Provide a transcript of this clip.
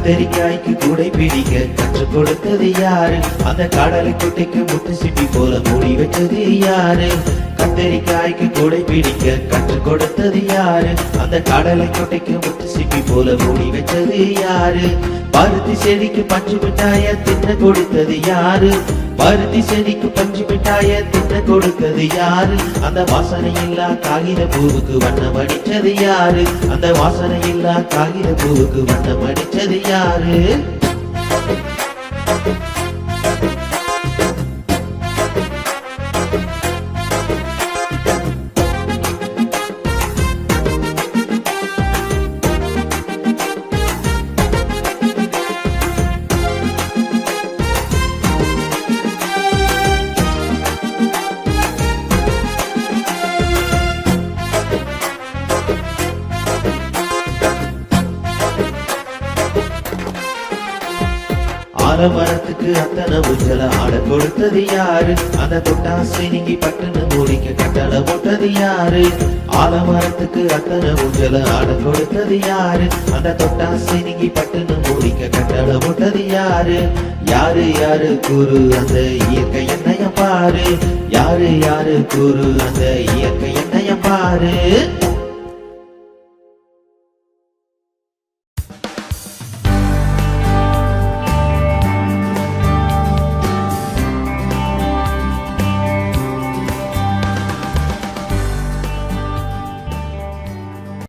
கத்தரிக்காய்க்கு கூடை பிடிக்க கற்றுக் கொடுத்தது யாரு? அந்த கடலை குட்டைக்கு முட்டு சிப்பி போல மூடி வச்சது யாரு? கத்தரிக்காய்க்கு கூடை பிடிக்க கற்றுக் கொடுத்தது யாரு? அந்த கடலை குட்டைக்கு முட்டு சிப்பி போல மூடி வச்சது யாரு? பருத்தி செடிக்கு பஞ்சு மிட்டாய தின்ன கொடுத்தது யாரு? பருத்தி செடிக்கு பஞ்சு மிட்டாய தின்ன கொடுத்தது யாரு? அந்த வாசனை இல்லா காகித பூவுக்கு வண்ணம் அடிச்சது யாரு? அந்த வாசனை இல்லா காகித பூவுக்கு வண்ணம் அடிச்சது யாரு? ஆலமரத்துக்கு அத்தனை ஊஞ்சல ஆட கொடுத்தது யாரு? அந்த தொட்டாசை நீங்கி பட்டுன்னு மூடிக்க கட்டளை போட்டது யாரு? ஆலமரத்துக்கு அத்தனை ஊஞ்சல ஆட கொடுத்தது யாரு? அந்த தொட்டாசை நீங்கி பட்டுன்னு மூடிக்க கட்டளை போட்டது யாரு? யாரு யாரு கூறு அந்த இயற்கை என்னைய பாரு? யாரு யாரு கூறு அந்த இயற்கை என்னைய பாரு?